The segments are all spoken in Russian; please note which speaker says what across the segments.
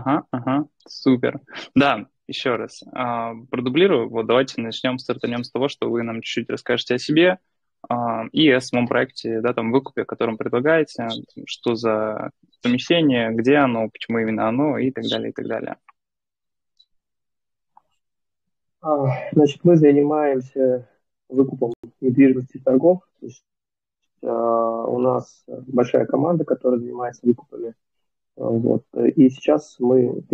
Speaker 1: Ага, супер. Да, еще раз продублирую. Вот давайте стартанем с того, что вы нам чуть-чуть расскажете о себе и о самом проекте, да, там, выкупе, которым предлагаете, что за помещение, где оно, почему именно оно и так далее, и так далее.
Speaker 2: Значит, мы занимаемся выкупом недвижимости торгов. То есть, у нас большая команда, которая занимается выкупами. Вот. И сейчас мы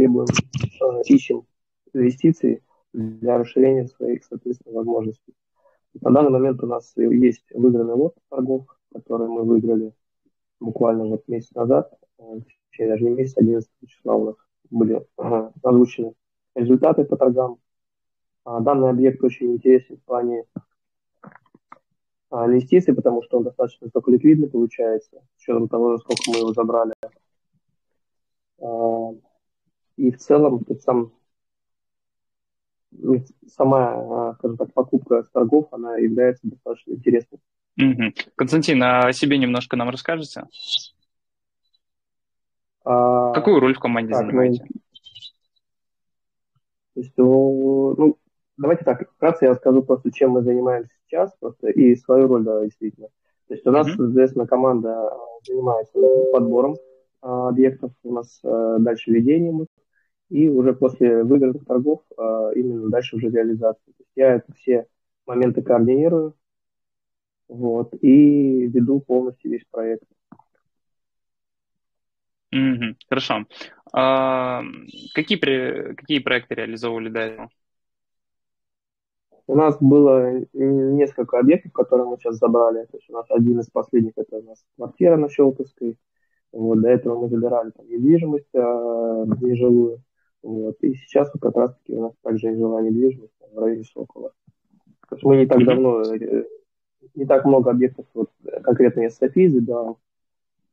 Speaker 2: ищем инвестиции для расширения своих, соответственно, возможностей. На данный момент у нас есть выигранный лот торгов, который мы выиграли буквально вот месяц назад, точнее, даже не месяц, 11 числа у нас были озвучены результаты по торгам. Данный объект очень интересен в плане инвестиций, потому что он достаточно высоколиквидный получается, с учетом того, сколько мы его забрали. И в целом, сама, скажем так, покупка с торгов, она является достаточно интересной.
Speaker 1: Угу. Константин, а о себе немножко нам расскажете? Какую роль в команде занимаете?
Speaker 2: То есть, давайте так, вкратце я расскажу просто, чем мы занимаемся сейчас, просто и свою роль, да, действительно. То есть у нас, соответственно, команда занимается подбором объектов, у нас дальше ведением их, и уже после выигранных торгов именно дальше уже реализация. То есть я это все моменты координирую, вот, и веду полностью весь проект.
Speaker 1: Хорошо. Какие проекты реализовывали до этого?
Speaker 2: У нас было несколько объектов, которые мы сейчас забрали. То есть у нас один из последних, это у нас квартира на Щелковской. Вот, до этого мы забирали там недвижимость нежилую. Вот, и сейчас вот как раз-таки у нас также жила недвижимость в районе Сокола. То есть мы не так давно, не так много объектов, вот, конкретно я с Софией забирал.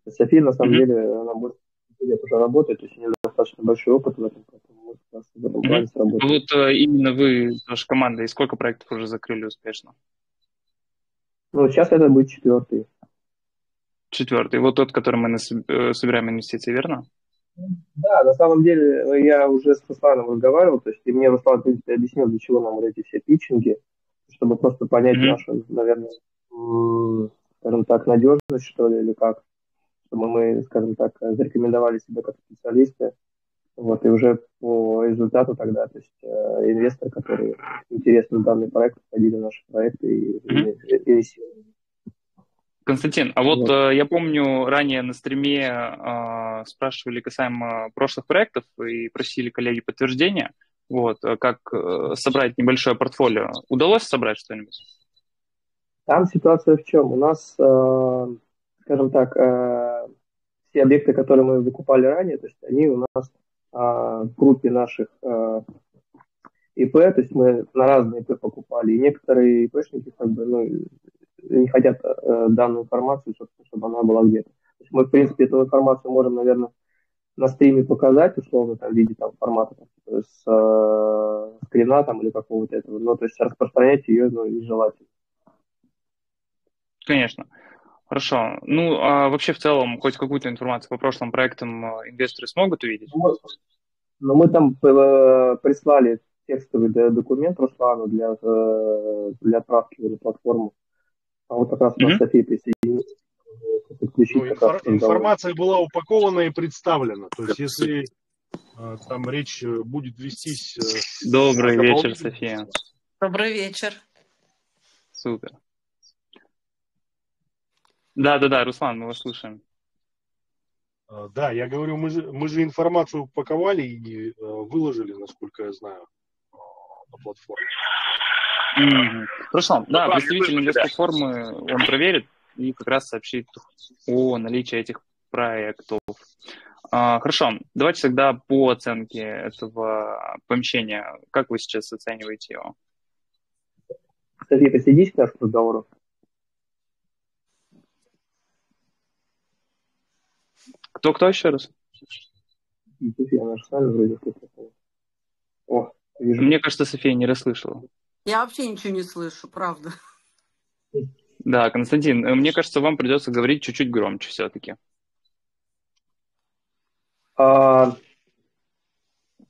Speaker 2: София, на самом деле, она больше лет уже работает, то есть у нее достаточно большой опыт в этом, поэтому мы как раз в этом плане сработали.
Speaker 1: Вот именно вы, ваша команда, и сколько проектов уже закрыли успешно?
Speaker 2: Ну, сейчас это будет четвертый.
Speaker 1: Четвертый. Вот тот, который мы собираем инвестиции, верно?
Speaker 2: Да, на самом деле я уже с Русланом разговаривал, то есть и мне Руслан, в принципе, объяснил, для чего нам вот эти все питчинги, чтобы просто понять нашу, наверное, скажем так, надежность, что ли, или как, чтобы мы, скажем так, зарекомендовали себя как специалисты, вот, и уже по результату тогда, то есть инвесторы, которые интересны в данный проект, входили в наши проекты и инвестировали.
Speaker 1: Константин, а вот я помню, ранее на стриме спрашивали касаемо прошлых проектов и просили коллеги подтверждения, вот, как собрать небольшое портфолио. Удалось собрать что-нибудь?
Speaker 2: Там ситуация в чем? У нас, скажем так, все объекты, которые мы выкупали ранее, то есть они у нас в группе наших ИП, то есть мы на разные ИП покупали, и некоторые ИПшники как бы, не хотят данную информацию, собственно, чтобы она была где-то. То есть мы, в принципе, эту информацию можем, наверное, на стриме показать, условно, там, в виде там, формата там, скрина там, или какого-то этого, но то есть распространять ее нежелательно.
Speaker 1: Конечно. Хорошо. Ну, а вообще в целом хоть какую-то информацию по прошлым проектам инвесторы смогут увидеть?
Speaker 2: Но мы там прислали текстовый документ Руслану для отправки на платформу. А вот как раз у нас София присоединилась.
Speaker 3: Информация была упакована и представлена. То есть, если там речь будет вестись...
Speaker 1: Добрый вечер, София.
Speaker 4: Добрый вечер.
Speaker 1: Супер. Да, Руслан, мы вас слушаем.
Speaker 3: Да, я говорю, мы же информацию упаковали и выложили, насколько я знаю, на платформе.
Speaker 1: Хорошо, да, представитель инвест-платформы, он проверит и как раз сообщит о наличии этих проектов. Хорошо, давайте тогда по оценке этого помещения. Как вы сейчас оцениваете его?
Speaker 2: София, присоединись к нашему разговору.
Speaker 1: Кто еще раз?
Speaker 2: София, она же с нами вроде. О, вижу.
Speaker 1: Мне кажется, София не расслышала.
Speaker 4: Я вообще ничего не слышу, правда.
Speaker 1: Да, Константин, мне кажется, вам придется говорить чуть-чуть громче все-таки.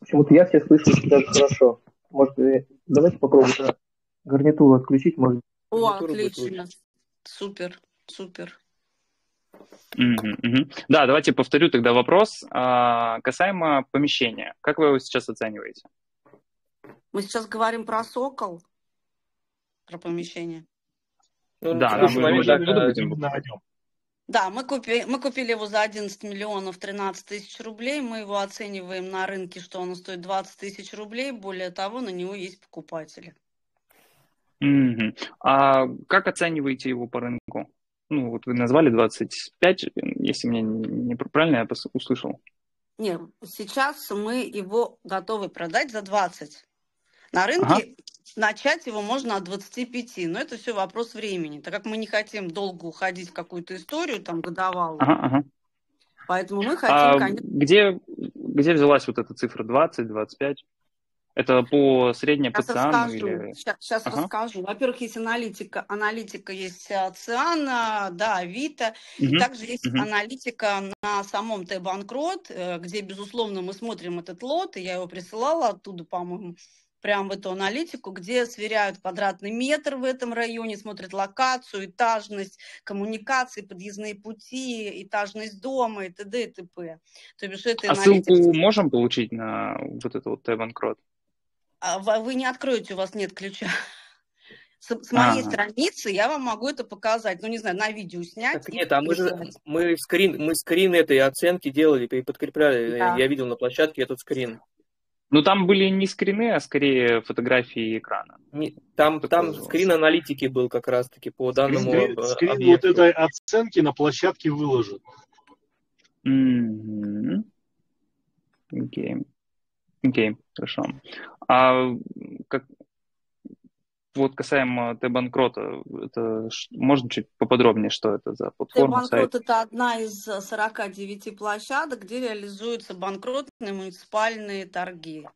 Speaker 2: Почему-то я все слышу даже хорошо. Может, давайте попробуем гарнитуру отключить, может.
Speaker 4: О,
Speaker 5: Гарнитуру будет лучше.
Speaker 4: отлично. Супер, супер.
Speaker 1: Да, давайте повторю тогда вопрос. Касаемо помещения. Как вы его сейчас оцениваете?
Speaker 4: Мы сейчас говорим про «Сокол», про помещение.
Speaker 5: Ну, на
Speaker 1: Да,
Speaker 5: текущий
Speaker 1: мы
Speaker 5: момент,
Speaker 1: уже
Speaker 5: да,
Speaker 1: оттуда будем
Speaker 3: Именно о нем.
Speaker 4: Да, мы купили его за 11 миллионов 13 тысяч рублей. Мы его оцениваем на рынке, что он стоит 20 тысяч рублей. Более того, на него есть покупатели.
Speaker 1: Мгм. А как оцениваете его по рынку? Ну, вот вы назвали 25, если мне не правильно я услышал.
Speaker 4: Нет, сейчас мы его готовы продать за 20. На
Speaker 1: Ага,
Speaker 4: рынке начать его можно от 25, но это все вопрос времени, так как мы не хотим долго уходить в какую-то историю, там, годовалую.
Speaker 1: ага.
Speaker 4: Поэтому мы хотим,
Speaker 1: А
Speaker 4: конечно...
Speaker 1: где взялась вот эта цифра 20, 25? Это по средней по
Speaker 4: Сейчас
Speaker 1: Циану
Speaker 4: расскажу.
Speaker 1: или...
Speaker 4: Сейчас
Speaker 1: Ага.
Speaker 4: расскажу. Во-первых, есть аналитика есть Циана, да, Авито.
Speaker 1: Мгм.
Speaker 4: Также есть
Speaker 1: Мгм.
Speaker 4: аналитика на самом Т-Банкрот, где, безусловно, мы смотрим этот лот, и я его присылала оттуда, по-моему, прямо в эту аналитику, где сверяют квадратный метр в этом районе, смотрят локацию, этажность, коммуникации, подъездные пути, этажность дома и т.д. и т.п. То бишь этой
Speaker 1: А ссылку
Speaker 4: аналитики...
Speaker 1: можем получить на вот это вот Т-Банкрот?
Speaker 4: Вы не откроете, у вас нет ключа. С моей
Speaker 1: Ага.
Speaker 4: страницы я вам могу это показать. Ну, не знаю, на видео снять
Speaker 5: Так
Speaker 4: и
Speaker 5: нет, а
Speaker 4: прислать.
Speaker 5: мы скрин этой оценки делали и подкрепляли.
Speaker 4: Да.
Speaker 5: Я видел на площадке этот скрин.
Speaker 1: Ну, там были не скрины, а скорее фотографии экрана.
Speaker 5: Там
Speaker 1: Такое было.
Speaker 5: скрин аналитики был как раз-таки по данному
Speaker 3: Скрин вот
Speaker 5: объекту.
Speaker 3: этой оценки на площадке выложен.
Speaker 1: Мгм. Окей, хорошо. А вот касаемо Т-банкрота, это можно чуть поподробнее, что это за платформа, сайт?
Speaker 4: Т-банкрот – это одна из 49 площадок, где реализуются банкротные муниципальные торги.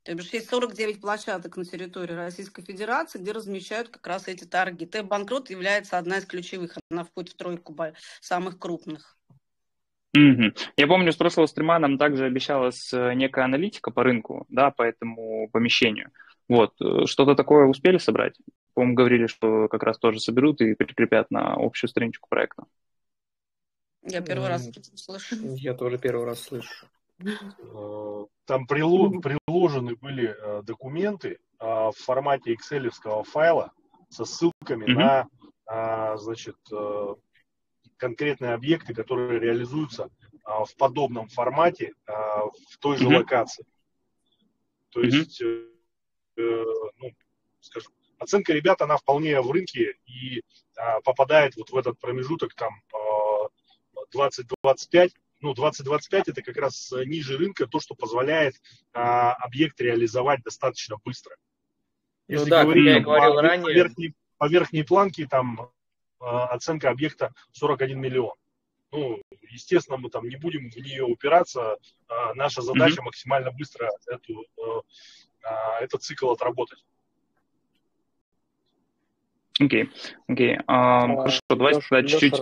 Speaker 4: То бишь есть 49 площадок на территории Российской Федерации, где размещают как раз эти торги. Т-банкрот является одна из ключевых, она входит в тройку самых крупных.
Speaker 1: Мгм. Я помню, с прошлого стрима нам также обещалась некая аналитика по рынку, да, по этому помещению. Вот, что-то такое успели собрать? По-моему, говорили, что как раз тоже соберут и прикрепят на общую страничку проекта.
Speaker 4: Я первый раз слышу.
Speaker 5: Я тоже первый раз слышу.
Speaker 3: Там приложены были документы в формате экселевского файла со ссылками
Speaker 1: Мгм.
Speaker 3: на, значит, конкретные объекты, которые реализуются в подобном формате в той же
Speaker 1: Мгм.
Speaker 3: локации. То
Speaker 1: Мгм.
Speaker 3: есть, ну, скажем, оценка ребят, она вполне в рынке и попадает вот в этот промежуток там 20-25. Ну, 20-25 это как раз ниже рынка, то, что позволяет объект реализовать достаточно быстро.
Speaker 5: Ну
Speaker 3: Если
Speaker 5: да, как
Speaker 3: говорить
Speaker 5: я и
Speaker 3: там,
Speaker 5: говорил
Speaker 3: по
Speaker 5: ранее,
Speaker 3: верхней планке, там оценка объекта 41 миллион. Ну, естественно, мы там не будем в нее упираться. Наша задача максимально быстро этот цикл отработать.
Speaker 1: Окей. Хорошо, давайте тогда чуть-чуть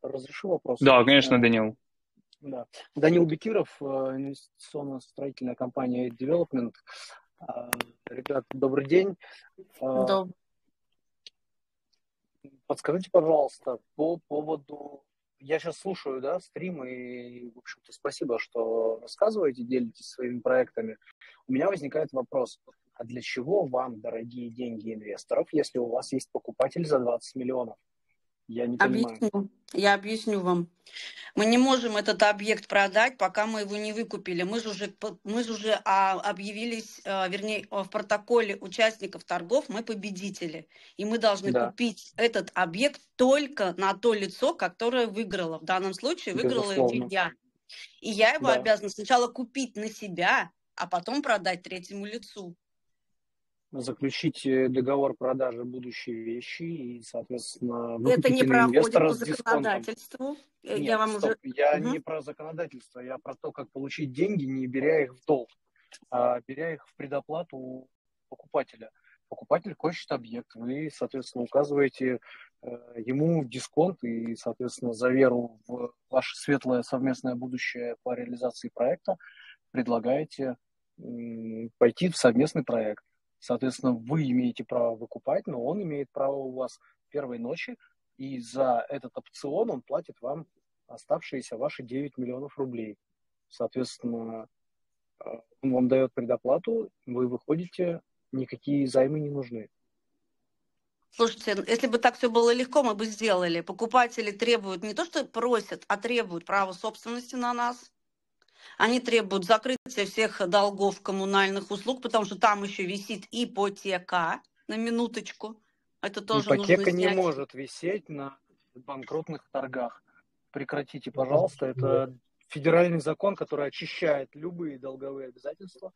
Speaker 6: разреши вопрос?
Speaker 1: Да, конечно, Данил.
Speaker 6: Да. Данил Бекиров, инвестиционно-строительная компания Development. Ребят, добрый день.
Speaker 4: Да.
Speaker 6: Подскажите, пожалуйста, по поводу... Я сейчас слушаю, да, стрим, и, в общем-то, спасибо, что рассказываете, делитесь своими проектами. У меня возникает вопрос, а для чего вам дорогие деньги инвесторов, если у вас есть покупатель за 20 миллионов? Я не понимаю.
Speaker 4: Я объясню вам. Мы не можем этот объект продать, пока мы его не выкупили. Мы же уже объявились, вернее, в протоколе участников торгов мы победители. И мы должны купить этот объект только на то лицо, которое выиграло. В данном случае выиграла я. И я его обязана сначала купить на себя, а потом продать третьему лицу.
Speaker 6: Заключить договор продажи будущей вещи и, соответственно,
Speaker 4: это не проходит по
Speaker 6: законодательству. Я не про законодательство, я про то, как получить деньги, не беря их в долг, а беря их в предоплату у покупателя. покупатель хочет объект, вы, соответственно, указываете ему дисконт и, соответственно, за веру в ваше светлое совместное будущее по реализации проекта предлагаете пойти в совместный проект. Соответственно, вы имеете право выкупать, но он имеет право у вас первой ночи, и за этот опцион он платит вам оставшиеся ваши 9 миллионов рублей. Соответственно, он вам дает предоплату, вы выходите, никакие займы не нужны.
Speaker 4: Слушайте, если бы так все было легко, мы бы сделали. Покупатели требуют не то, что просят, а требуют права собственности на нас. Они требуют закрытия всех долгов коммунальных услуг, потому что там еще висит ипотека, на минуточку. Это тоже нужно
Speaker 6: Ипотека не
Speaker 4: снять.
Speaker 6: может висеть на банкротных торгах. Прекратите, пожалуйста. Это федеральный закон, который очищает любые долговые обязательства.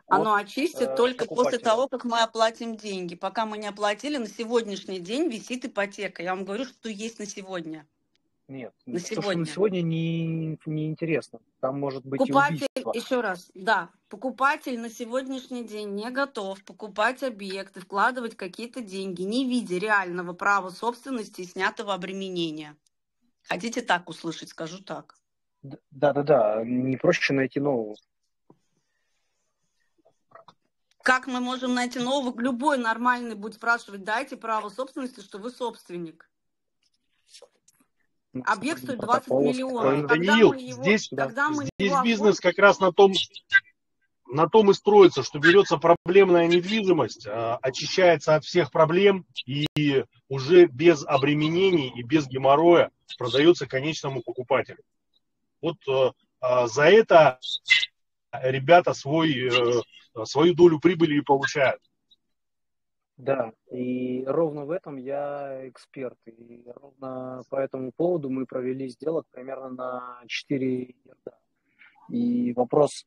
Speaker 4: Оно очистит только после
Speaker 6: покупателя.
Speaker 4: того, как мы оплатим деньги. Пока мы не оплатили, на сегодняшний день висит ипотека. Я вам говорю, что есть на сегодня.
Speaker 6: Нет,
Speaker 4: На
Speaker 6: то, что
Speaker 4: сегодня.
Speaker 6: на сегодня не интересно. Там может быть
Speaker 4: Покупатель,
Speaker 6: и убийство.
Speaker 4: еще раз, да, покупатель на сегодняшний день не готов покупать объекты, вкладывать какие-то деньги, не видя реального права собственности и снятого обременения. Хотите так услышать, скажу так.
Speaker 6: Да, не проще найти нового.
Speaker 4: Как мы можем найти нового? Любой нормальный будет спрашивать, дайте право собственности, что вы собственник. Объект стоит 20 миллионов.
Speaker 3: Даниил, здесь бизнес как раз на том и строится, что берется проблемная недвижимость, очищается от всех проблем и уже без обременений и без геморроя продается конечному покупателю. Вот за это ребята свою долю прибыли и получают.
Speaker 6: Да, и ровно в этом я эксперт. И ровно по этому поводу мы провели сделок примерно на 4 ярда. И вопрос,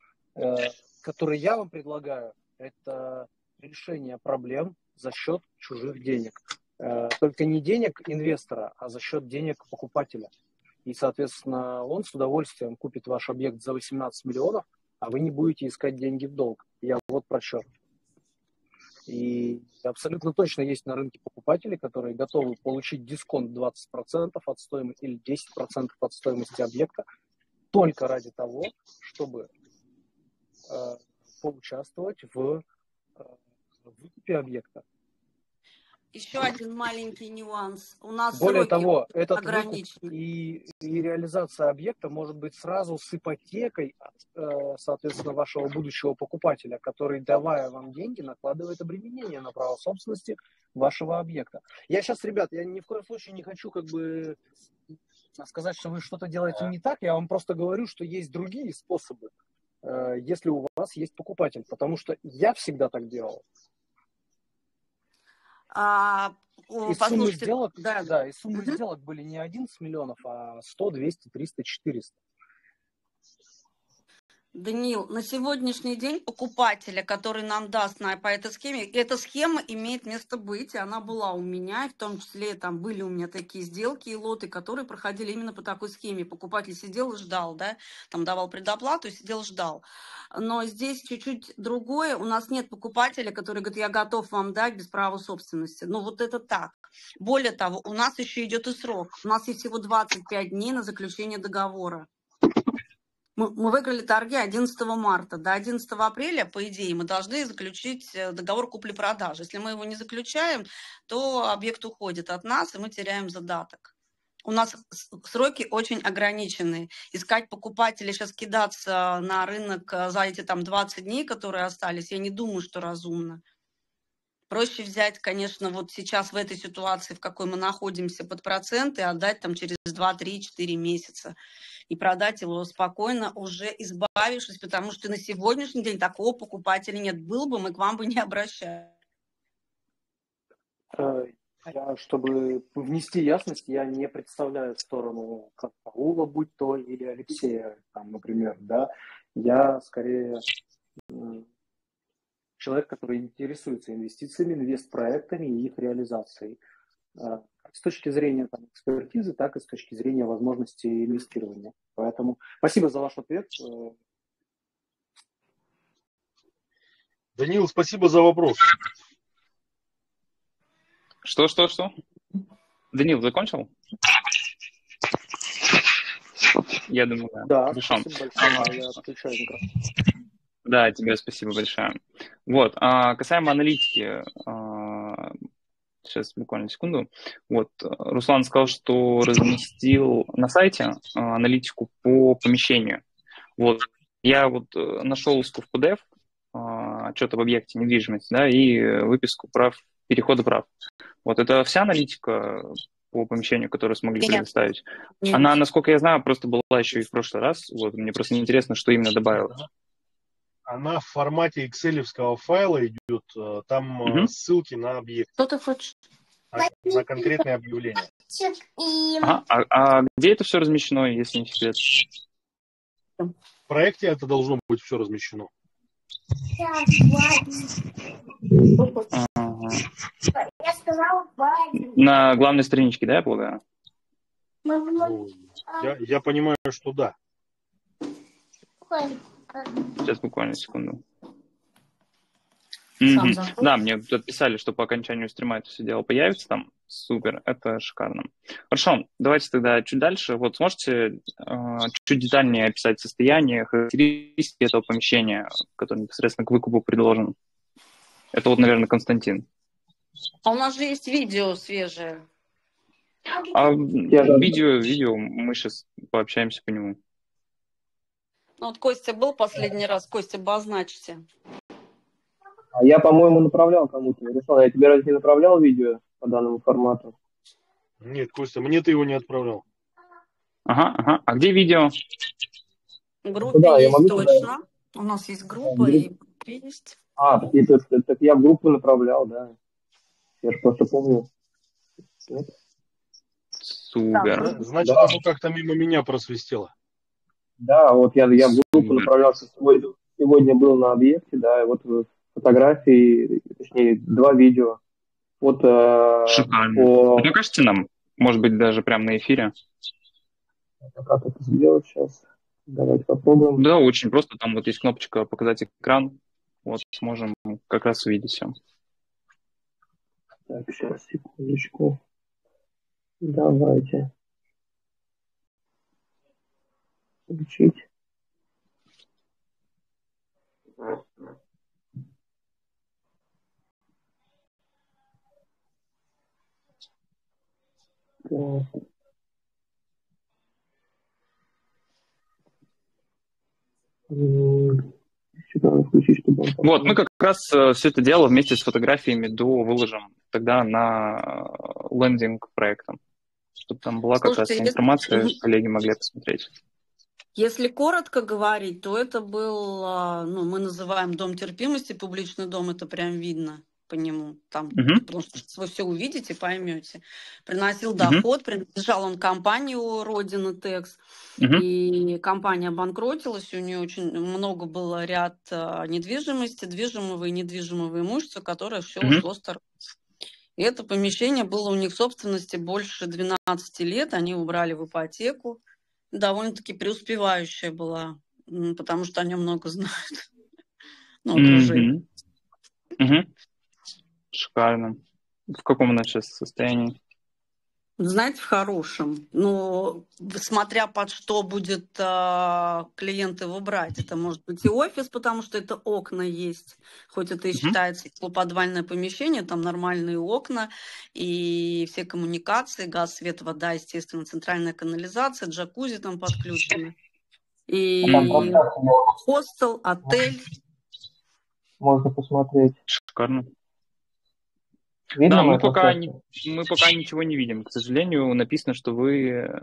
Speaker 6: который я вам предлагаю, это решение проблем за счет чужих денег. Только не денег инвестора, а за счет денег покупателя. И, соответственно, он с удовольствием купит ваш объект за 18 миллионов, а вы не будете искать деньги в долг. Я вот про что. И абсолютно точно есть на рынке покупатели, которые готовы получить дисконт 20% от стоимости или 10% от стоимости объекта только ради того, чтобы поучаствовать в выкупе объекта.
Speaker 4: Еще один маленький нюанс. У нас
Speaker 6: Более
Speaker 4: сроки
Speaker 6: того, этот
Speaker 4: ограничены.
Speaker 6: выкуп и реализация объекта может быть сразу с ипотекой, соответственно, вашего будущего покупателя, который, давая вам деньги, накладывает обременение на право собственности вашего объекта. Я сейчас, ребят, я ни в коем случае не хочу сказать, что вы что-то делаете не так. Я вам просто говорю, что есть другие способы, если у вас есть покупатель. Потому что я всегда так делал. И суммы сделок, и суммы сделок были не 11 миллионов, а 100, 200, 300, 400.
Speaker 4: Даниил, на сегодняшний день покупателя, который нам даст по этой схеме, эта схема имеет место быть, и она была у меня, и в том числе там были у меня такие сделки и лоты, которые проходили именно по такой схеме. Покупатель сидел и ждал, да, там давал предоплату и сидел, ждал. Но здесь чуть-чуть другое. У нас нет покупателя, который говорит, я готов вам дать без права собственности. Ну вот это так. Более того, у нас еще идет и срок. У нас есть всего 25 дней на заключение договора. Мы выиграли торги 11 марта. До 11 апреля, по идее, мы должны заключить договор купли-продажи. Если мы его не заключаем, то объект уходит от нас, и мы теряем задаток. У нас сроки очень ограниченные. Искать покупателей, сейчас кидаться на рынок за эти 20 дней, которые остались, я не думаю, что разумно. Проще взять, конечно, вот сейчас в этой ситуации, в какой мы находимся, под проценты, отдать через 2, 3, 4 месяца и продать его спокойно, уже избавившись, потому что на сегодняшний день такого покупателя нет. Был бы, мы к вам бы не обращались.
Speaker 6: Чтобы внести ясность, я не представляю сторону как Паула, будь то, или Алексея, например, да. Я скорее человек, который интересуется инвестициями, инвестпроектами и их реализацией. Как с точки зрения экспертизы, так и с точки зрения возможности инвестирования. Поэтому спасибо за ваш ответ.
Speaker 3: Даниил, спасибо за вопрос.
Speaker 1: Что? Данил, закончил? Я думаю, да.
Speaker 6: Да,
Speaker 1: Хорошо.
Speaker 6: спасибо большое. Я отключаю микрофон.
Speaker 1: Да, тебе спасибо большое. Вот, касаемо аналитики, сейчас буквально секунду. Вот, Руслан сказал, что разместил на сайте аналитику по помещению. Вот, я вот нашел ссылку в PDF, отчет об объекте недвижимости, да, и выписку прав, перехода прав. Вот, это вся аналитика по помещению, которую смогли предоставить.
Speaker 4: Нет.
Speaker 1: Она, насколько я знаю, просто была еще и в прошлый раз. Вот, мне просто интересно, что именно добавилось.
Speaker 3: Она в формате экселевского файла идет, там ссылки на объект.
Speaker 4: Что ты хочешь?
Speaker 3: На конкретные объявления.
Speaker 1: Ага. А где это все размещено, если не секрет?
Speaker 3: В проекте это должно быть все размещено.
Speaker 1: Ага. На главной страничке, да, я полагаю?
Speaker 3: Ну, я понимаю, что да.
Speaker 1: Сейчас буквально секунду. Да, мне тут писали, что по окончанию стрима это все дело появится там. Супер, это шикарно. Хорошо, давайте тогда чуть дальше. Вот сможете чуть детальнее описать состояние, характеристики этого помещения, которое непосредственно к выкупу предложено? Это вот, наверное, Константин.
Speaker 4: А у нас же есть видео свежее.
Speaker 1: Видео, мы сейчас пообщаемся по нему.
Speaker 4: Ну, вот Костя был последний раз. Костя, обозначьте.
Speaker 2: А я, по-моему, направлял кому-то. Руслан, я тебе разве не направлял видео по данному формату?
Speaker 3: Нет, Костя, мне ты его не отправлял.
Speaker 1: Ага. А где видео?
Speaker 4: В группе
Speaker 2: да,
Speaker 4: есть
Speaker 2: я могу
Speaker 4: точно. У нас есть группа и есть.
Speaker 2: Так я в группу направлял, да. Я же просто помню. Нет?
Speaker 1: Супер.
Speaker 3: Значит, оно как-то мимо меня просвистело.
Speaker 2: Да, вот я в группу направлялся. Сегодня был на объекте, да, и вот фотографии, точнее, 2 видео. Вот,
Speaker 1: шикарно. Покажите нам, может быть, даже прямо на эфире.
Speaker 2: Как это сделать сейчас? Давайте попробуем.
Speaker 1: Да, очень просто. Там вот есть кнопочка «Показать экран». Вот, сможем как раз увидеть все.
Speaker 2: Так, сейчас, секундочку. Давайте. Включить. Включить, чтобы он...
Speaker 1: Вот, мы как раз все это дело вместе с фотографиями выложим тогда на лендинг проекта, чтобы там была как раз информация, коллеги могли посмотреть.
Speaker 4: Если коротко говорить, то это был, мы называем дом терпимости, публичный дом, это прям видно по нему, там, потому что вы все увидите, поймете. Приносил доход, принадлежал он компании Родина Текс, и компания обанкротилась, у нее очень много было ряд недвижимости, движимого и недвижимого имущества, которое все ушло с торгов. И это помещение было у них в собственности больше 12 лет, они убрали в ипотеку, довольно-таки преуспевающая была, потому что о нем много знают. Окружение.
Speaker 1: Шикарно. В каком она сейчас состоянии?
Speaker 4: Знаете, в хорошем. Но смотря под что будет клиент его брать. Это может быть и офис, потому что это окна есть. Хоть это и считается полуподвальное помещение, там нормальные окна и все коммуникации, газ, свет, вода, естественно, центральная канализация, джакузи там подключены. И хостел, отель.
Speaker 2: Можно посмотреть.
Speaker 1: Шикарно.
Speaker 2: Видно,
Speaker 1: да, мы пока ничего не видим. К сожалению, написано, что вы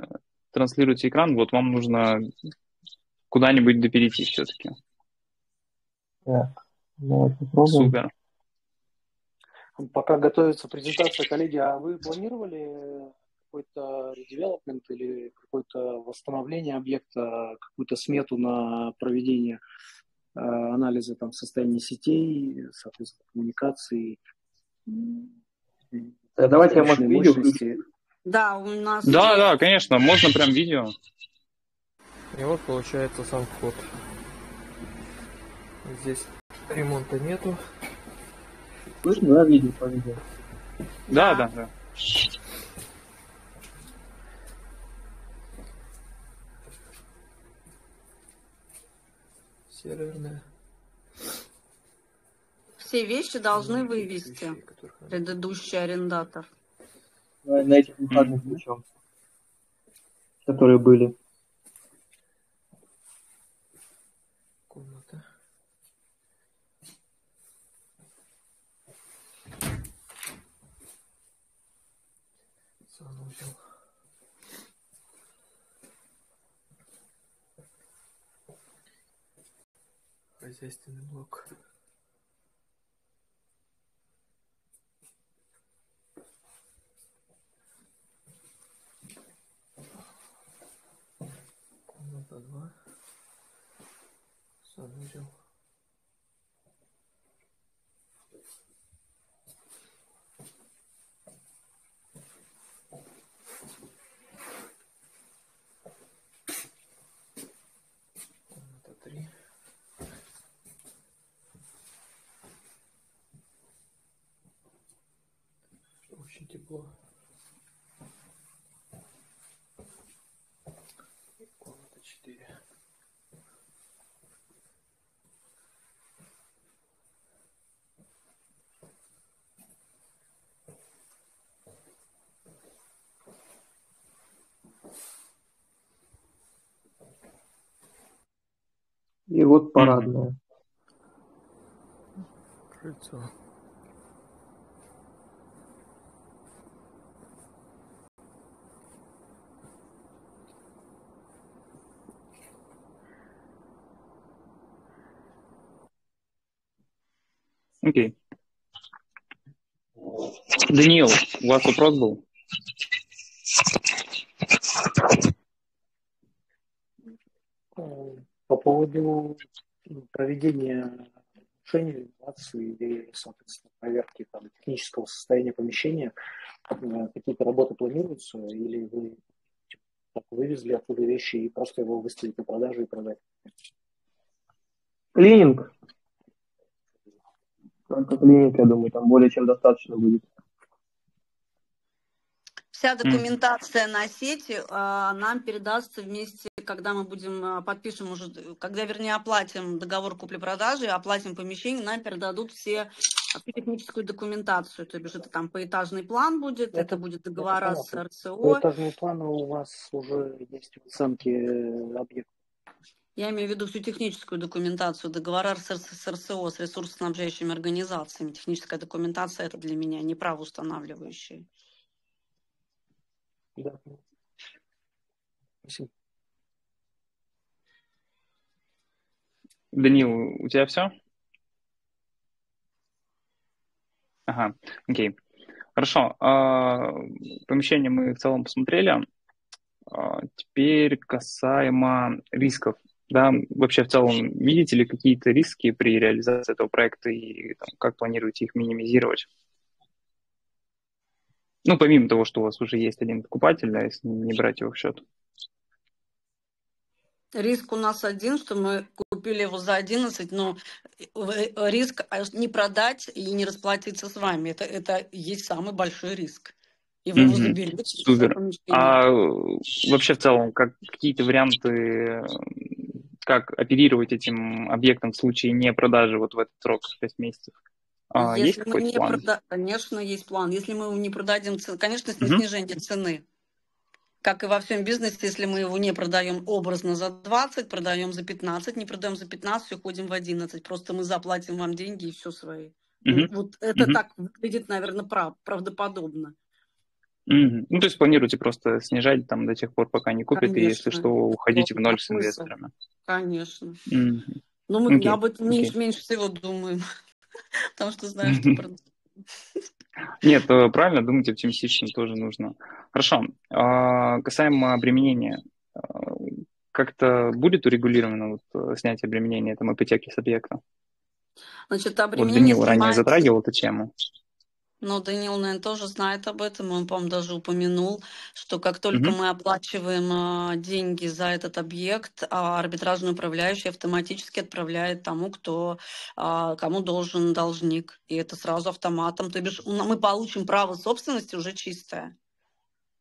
Speaker 1: транслируете экран, вот вам нужно куда-нибудь доперейти все-таки.
Speaker 2: Так, давайте попробуем.
Speaker 1: Супер.
Speaker 6: Пока готовится презентация, коллеги, а вы планировали какой-то редевелопмент или какое-то восстановление объекта, какую-то смету на проведение анализа там, состояния сетей, соответственно, коммуникаций?
Speaker 2: Давайте я, может, видео включу.
Speaker 4: Да, у нас...
Speaker 1: Да, конечно, можно прям видео.
Speaker 7: И вот получается сам вход. Здесь ремонта нету.
Speaker 2: Слышно, да, видео по видео?
Speaker 1: Да.
Speaker 7: Серверная.
Speaker 4: Все вещи должны вывести предыдущий арендатор.
Speaker 2: На этих выходных причем, которые были.
Speaker 7: Комната. Санузел. Хозяйственный блок. Комната 2. Санузел. Комната 3. Очень тепло. Комната 4.
Speaker 2: И вот парадная.
Speaker 7: Крыльцо.
Speaker 1: Окей. Даниил, у вас вопрос был?
Speaker 6: По поводу проведения нарушений, регуляции или, соответственно, проверки там, технического состояния помещения, какие-то работы планируются, или вы так вывезли оттуда вещи и просто его выставить на продажу и продать?
Speaker 2: Клининг. Только клининг, я думаю, там более чем достаточно будет.
Speaker 4: Вся документация на сети нам передастся вместе, когда мы подпишем уже, когда, вернее, оплатим договор купли-продажи, оплатим помещение, нам передадут всю техническую документацию. То есть это там поэтажный план будет, это будет договора с РСО.
Speaker 6: Поэтажные планы у вас уже есть в оценке объекта?
Speaker 4: Я имею в виду всю техническую документацию, договора с РСО, с ресурсоснабжающими организациями. Техническая документация – это для меня не правоустанавливающая.
Speaker 6: Да. Спасибо.
Speaker 1: Данил, у тебя все? Ага, окей. Хорошо. Помещение мы в целом посмотрели. Теперь касаемо рисков. Да, вообще в целом видите ли какие-то риски при реализации этого проекта и там, как планируете их минимизировать? Ну, помимо того, что у вас уже есть один покупатель, да, если не брать его в счет.
Speaker 4: Риск у нас один, что мы купили его за 11, но риск не продать и не расплатиться с вами. Это есть самый большой риск. И вы его заберете.
Speaker 1: Супер. А вообще в целом, какие-то варианты, как оперировать этим объектом в случае не продажи вот в этот срок 6 месяцев? Есть какой-то план?
Speaker 4: Конечно, есть план. Если мы его не продадим, конечно, снижение цены. Как и во всем бизнесе, если мы его не продаем образно за 20, продаем за 15, не продаем за 15, уходим в 11. Просто мы заплатим вам деньги и все свои. Вот это так выглядит, наверное, правдоподобно.
Speaker 1: Ну, то есть планируете просто снижать там до тех пор, пока не купят,
Speaker 4: Конечно.
Speaker 1: И если что, уходите в ноль с инвесторами.
Speaker 4: Конечно. Но мы об этом меньше всего думаем, потому что знаем, что продать.
Speaker 1: Нет, правильно, думать оптимистично тоже нужно. Хорошо. Касаемо обременения, как-то будет урегулировано снятие обременения там ипотеки с объекта?
Speaker 4: Значит, обременение
Speaker 1: Данил ранее затрагивал эту тему.
Speaker 4: Но Даниил, наверное, тоже знает об этом. Он, по-моему, даже упомянул, что как только
Speaker 1: Мгм.
Speaker 4: мы оплачиваем деньги за этот объект, арбитражный управляющий автоматически отправляет тому, кому должен должник. И это сразу автоматом. То бишь мы получим право собственности уже чистое.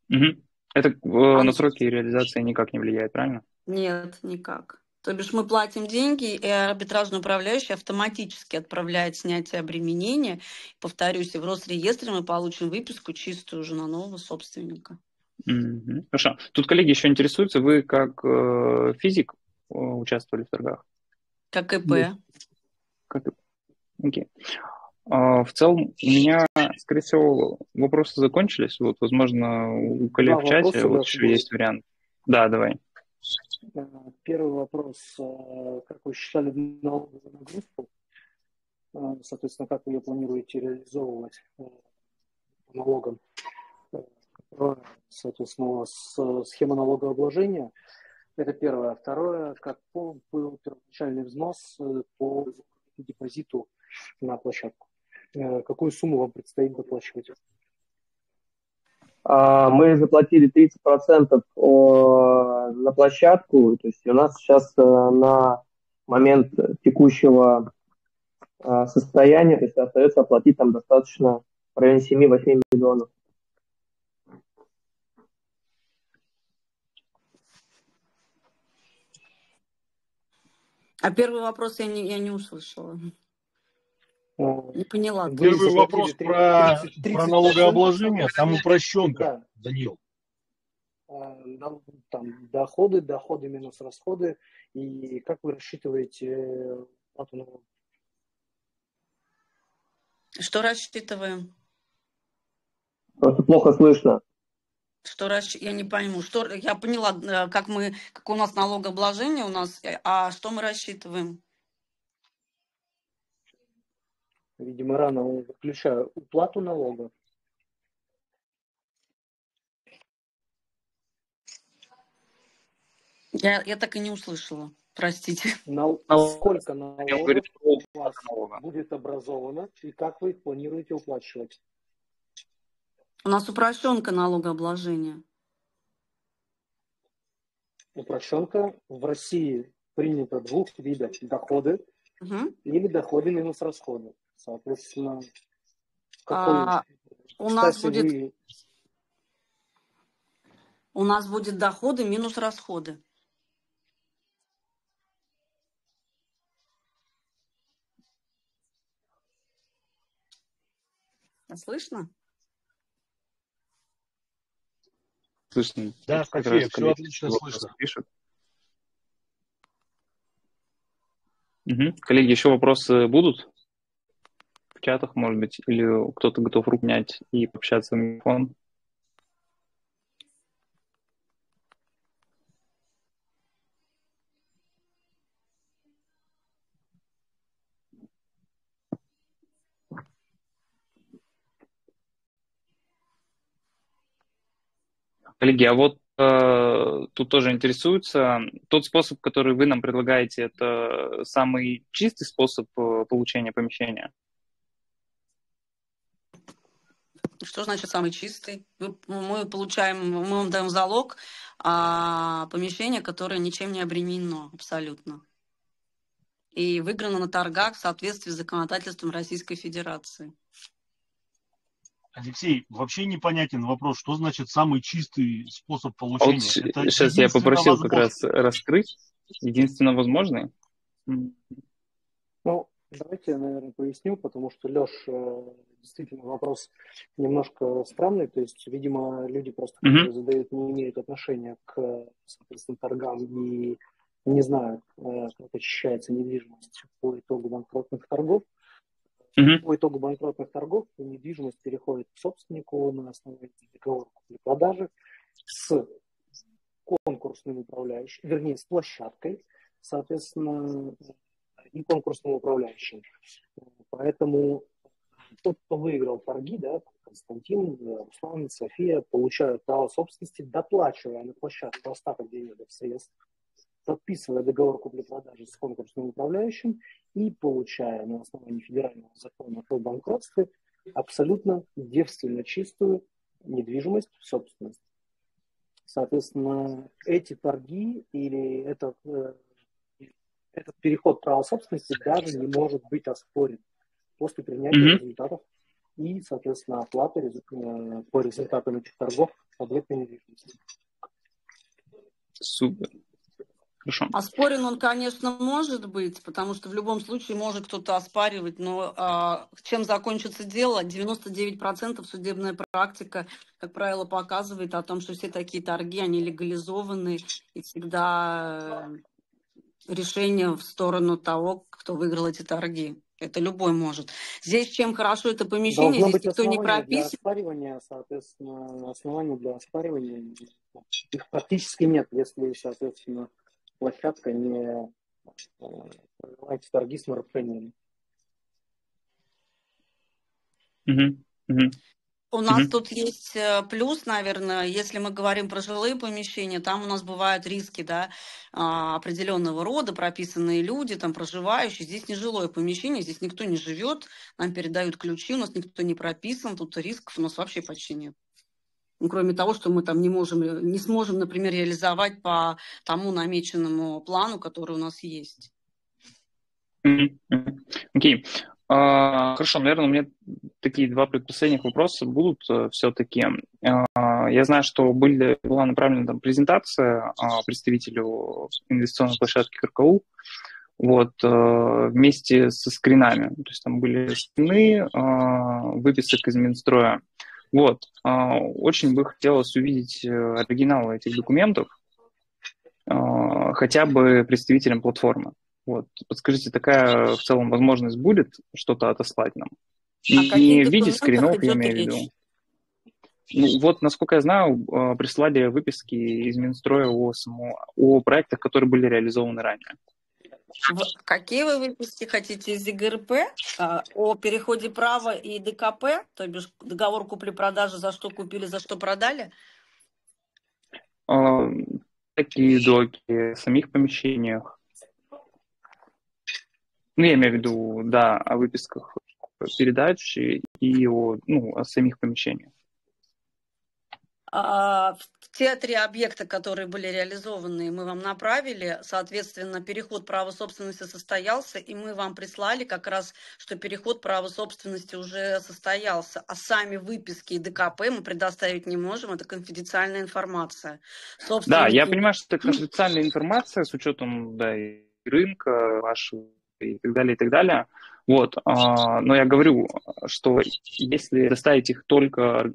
Speaker 1: Мгм. Это
Speaker 4: А
Speaker 1: на сроки реализации никак не влияет, правильно?
Speaker 4: Нет, никак. То бишь мы платим деньги, и арбитражный управляющий автоматически отправляет снятие обременения. Повторюсь, и в Росреестре мы получим выписку чистую уже на нового собственника.
Speaker 1: Мгм. Хорошо. Тут коллеги еще интересуются, вы как физик участвовали в торгах?
Speaker 4: Как ИП.
Speaker 1: Как... Окей. В целом у меня, скорее всего, вопросы закончились. Вот, возможно, у коллег
Speaker 6: Два
Speaker 1: в чате
Speaker 6: вопроса,
Speaker 1: вот
Speaker 6: Леша,
Speaker 1: еще
Speaker 6: будет.
Speaker 1: есть вариант. Да, давай.
Speaker 6: Первый вопрос. Как вы считали налоговую нагрузку? Соответственно, как вы ее планируете реализовывать по налогам? Второе, соответственно, у вас схема налогообложения. Это первое. Второе, каков был первоначальный взнос по депозиту на площадку? Какую сумму вам предстоит доплачивать?
Speaker 2: Мы заплатили 30% на площадку, то есть у нас сейчас на момент текущего состояния, то есть остается оплатить там достаточно в районе 7-8 миллионов.
Speaker 4: А первый вопрос я не услышала. Не поняла.
Speaker 6: Вы
Speaker 3: Первый
Speaker 6: заплатили
Speaker 3: вопрос про
Speaker 6: 30%
Speaker 3: налогообложение, там упрощенка,
Speaker 6: да,
Speaker 3: Данил.
Speaker 6: там доходы минус расходы, и как вы рассчитываете оплату налогов?
Speaker 4: Что рассчитываем?
Speaker 2: Просто плохо слышно.
Speaker 4: Я не пойму. Я поняла, как у нас налогообложение а что мы рассчитываем?
Speaker 6: Видимо, рано выключаю уплату налога.
Speaker 4: Я так и не услышала. Простите.
Speaker 6: Сколько
Speaker 1: Он
Speaker 6: налогов
Speaker 1: говорит про
Speaker 6: у
Speaker 1: уплату
Speaker 6: вас
Speaker 1: налога.
Speaker 6: будет образовано и как вы их планируете уплачивать?
Speaker 4: У нас упрощенка налогообложения.
Speaker 6: Упрощенка в России принято двух видов: доходы
Speaker 4: Угу.
Speaker 6: или доходы минус расходы. Соответственно,
Speaker 4: У нас
Speaker 6: вы...
Speaker 4: будет доходы минус расходы. Слышно?
Speaker 1: Слышно.
Speaker 3: Да,
Speaker 1: Тут как
Speaker 3: София,
Speaker 1: раз
Speaker 3: все
Speaker 1: коллеги
Speaker 3: отлично
Speaker 1: вопросы
Speaker 3: слышно.
Speaker 1: пишут. Угу. Коллеги, еще вопросы будут в чатах, может быть, или кто-то готов руку поднять и пообщаться на микрофон? Коллеги, а вот тут тоже интересуется, тот способ, который вы нам предлагаете, это самый чистый способ получения помещения?
Speaker 4: Что значит самый чистый? Мы вам даем залог помещение, которое ничем не обременено абсолютно. И выиграно на торгах в соответствии с законодательством Российской Федерации.
Speaker 3: Алексей, вообще непонятен вопрос, что значит самый чистый способ получения?
Speaker 1: Вот
Speaker 3: Это
Speaker 1: сейчас я
Speaker 3: единственно
Speaker 1: попросил как раз
Speaker 3: возможный.
Speaker 1: раскрыть. Единственно возможный.
Speaker 6: Давайте я, наверное, поясню, потому что, Леш, действительно вопрос немножко странный. То есть, видимо, люди просто, которые задают, не имеют отношения к, соответственно, торгам и не знают, как очищается недвижимость по итогу банкротных торгов. По итогу банкротных торгов недвижимость переходит к собственнику на основании договора купли-продажи с конкурсным управляющим, вернее, с площадкой, соответственно, и конкурсным управляющим. Поэтому тот, кто выиграл торги, да, Константин, Руслан, София, получают право собственности, доплачивая на площадку остаток денежных средств, подписывая договор купли-продажи с конкурсным управляющим и получая на основании федерального закона о банкротстве абсолютно девственно чистую недвижимость в собственность. Соответственно, эти торги или этот переход права собственности даже не может быть оспорен после принятия результатов и, соответственно, оплаты по результатам этих торгов объектной недвижимости.
Speaker 1: Супер. Хорошо.
Speaker 4: Оспорен он, конечно, может быть, потому что в любом случае может кто-то оспаривать, но чем закончится дело, 99% судебная практика, как правило, показывает о том, что все такие торги, они легализованы, и всегда решение в сторону того, кто выиграл эти торги. Это любой может. Здесь чем хорошо это помещение,
Speaker 6: Должно
Speaker 4: здесь
Speaker 6: быть
Speaker 4: никто не
Speaker 6: основание для
Speaker 4: прописан.
Speaker 6: оспаривания, соответственно, основания для оспаривания их практически нет, если, соответственно, площадка не провела эти торги с нарушениями.
Speaker 4: У нас тут есть плюс, наверное, если мы говорим про жилые помещения, там у нас бывают риски, да, определенного рода, прописанные люди, там проживающие. Здесь не жилое помещение, здесь никто не живет, нам передают ключи, у нас никто не прописан, тут рисков у нас вообще почти нет. Ну, кроме того, что мы там не сможем, например, реализовать по тому намеченному плану, который у нас есть.
Speaker 1: Окей. Хорошо, наверное, у меня такие два предпоследних вопроса будут все-таки. Я знаю, что была направлена там презентация представителю инвестиционной площадки КРКУ вместе со скринами. То есть там были скрины выписок из Минстроя. Очень бы хотелось увидеть оригиналы этих документов хотя бы представителям платформы. Подскажите, такая в целом возможность будет что-то отослать нам? Не в виде скринов, я имею в виду. Насколько я знаю, прислали выписки из Минстроя о проектах, которые были реализованы ранее.
Speaker 4: Какие вы выписки хотите из ЕГРП? О переходе права и ДКП, то бишь договор купли-продажи, за что купили, за что продали?
Speaker 1: Такие доки, о самих помещениях. Я имею в виду, да, о выписках передач и о самих помещениях.
Speaker 4: Те 3 объекта, которые были реализованы, мы вам направили. Соответственно, переход права собственности состоялся, и мы вам прислали как раз, что переход права собственности уже состоялся. А сами выписки и ДКП мы предоставить не можем, это конфиденциальная информация.
Speaker 1: Да, я понимаю, что это конфиденциальная информация с учетом, да, и рынка вашего и так далее, и так далее. Но я говорю, что если доставить их только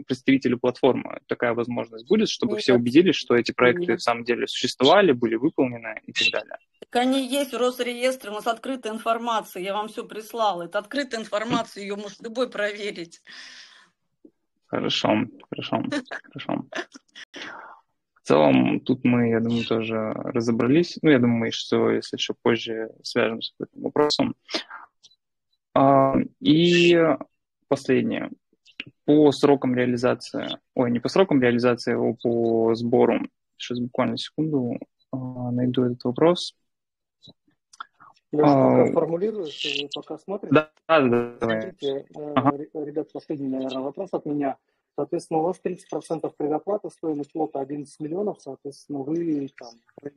Speaker 1: представителю платформы, такая возможность будет, чтобы все убедились, что эти проекты в самом деле существовали, были выполнены и так далее.
Speaker 4: Так они есть в Росреестре, у нас открытая информация, я вам все прислала. Это открытая информация, ее может любой проверить.
Speaker 1: Хорошо. В целом, тут мы, я думаю, тоже разобрались. Я думаю, что если еще позже свяжемся с этим вопросом. И последнее. По срокам реализации, не по срокам реализации, а по сбору. Сейчас буквально секунду найду этот вопрос.
Speaker 6: Я пока формулирую, что вы пока смотрите.
Speaker 1: Да, давай.
Speaker 6: Смотрите, ребят, последний, наверное, вопрос от меня. Соответственно, у вас 30% предоплаты, стоимость лота 11 миллионов, соответственно, вы там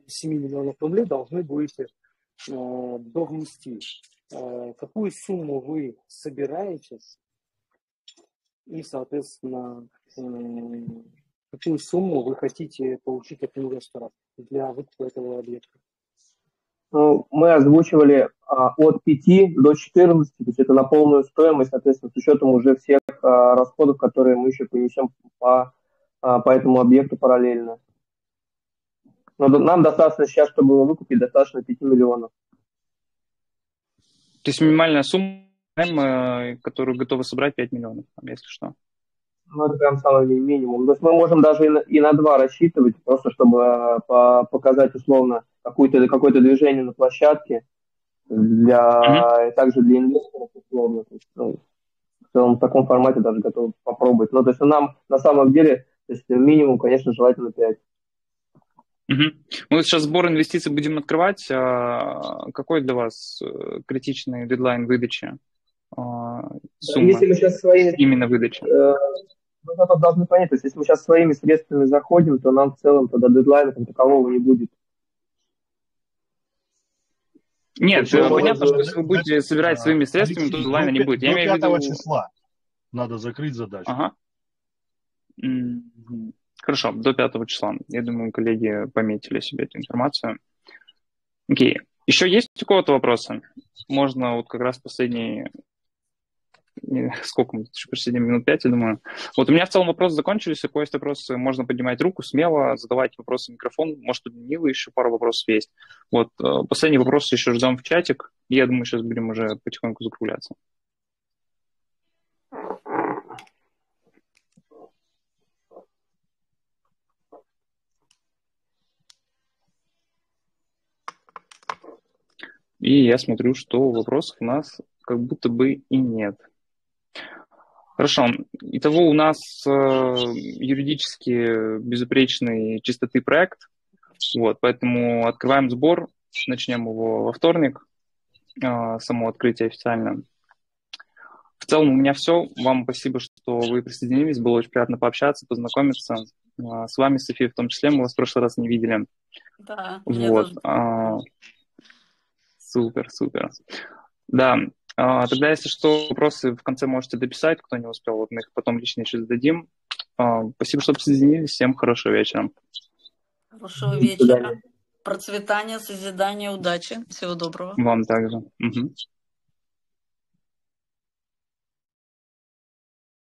Speaker 6: 7 миллионов рублей должны будете довнести. Какую сумму вы собираете и, соответственно, какую сумму вы хотите получить от инвестора для выкупа этого объекта?
Speaker 2: Мы озвучивали от 5 до 14, то есть это на полную стоимость, соответственно, с учетом уже всех расходов, которые мы еще понесем по этому объекту параллельно. Но нам достаточно сейчас, чтобы его выкупить, достаточно 5 миллионов.
Speaker 1: То есть минимальная сумма, которую готовы собрать, 5 миллионов, если что.
Speaker 2: Это прям самый минимум. То есть мы можем даже и на 2 рассчитывать, просто чтобы показать условно какое-то движение на площадке, также для инвесторов условно. То есть, в целом в таком формате даже готовы попробовать. То есть нам на самом деле, то есть минимум, конечно, желательно 5.
Speaker 1: Мы сейчас сбор инвестиций будем открывать. Какой для вас критичный дедлайн выдачи? суммы
Speaker 2: Если мы сейчас своими,
Speaker 1: именно выдачи.
Speaker 2: мы зато должны понять, то есть если мы сейчас своими средствами заходим, то нам в целом тогда дедлайна как такового не будет.
Speaker 1: Нет, понятно, что если вы
Speaker 3: Значит,
Speaker 1: будете собирать своими средствами, то дедлайна не будет. Я
Speaker 3: до
Speaker 1: имею в
Speaker 3: 5
Speaker 1: виду...
Speaker 3: числа надо закрыть задачу.
Speaker 1: Ага. Хорошо, до 5 числа. Я думаю, коллеги пометили себе эту информацию. Окей. Еще есть у кого-то вопросы? Можно вот как раз последние... Сколько мы тут еще посидим? Минут 5, я думаю. Вот у меня в целом вопросы закончились. Если у кого есть вопросы, можно поднимать руку смело, задавать вопросы в микрофон. Может, у Данилы еще пару вопросов есть. Вот последний вопрос еще ждем в чатик. И я думаю, сейчас будем уже потихоньку закругляться. И я смотрю, что вопросов у нас как будто бы и нет. Хорошо. Итого у нас юридически безупречный чистоты проект. Вот, поэтому открываем сбор, начнем его во вторник, само открытие официально. В целом у меня все. Вам спасибо, что вы присоединились. Было очень приятно пообщаться, познакомиться. С вами, София, в том числе. Мы вас в прошлый раз не видели.
Speaker 4: Да,
Speaker 1: вот. Супер. Да. Тогда, если что, вопросы в конце можете дописать, кто не успел, вот мы их потом лично еще зададим. Спасибо, что присоединились. Всем хорошего вечера.
Speaker 4: Хорошего вечера. Процветания, созидания, удачи. Всего доброго.
Speaker 1: Вам также. Угу.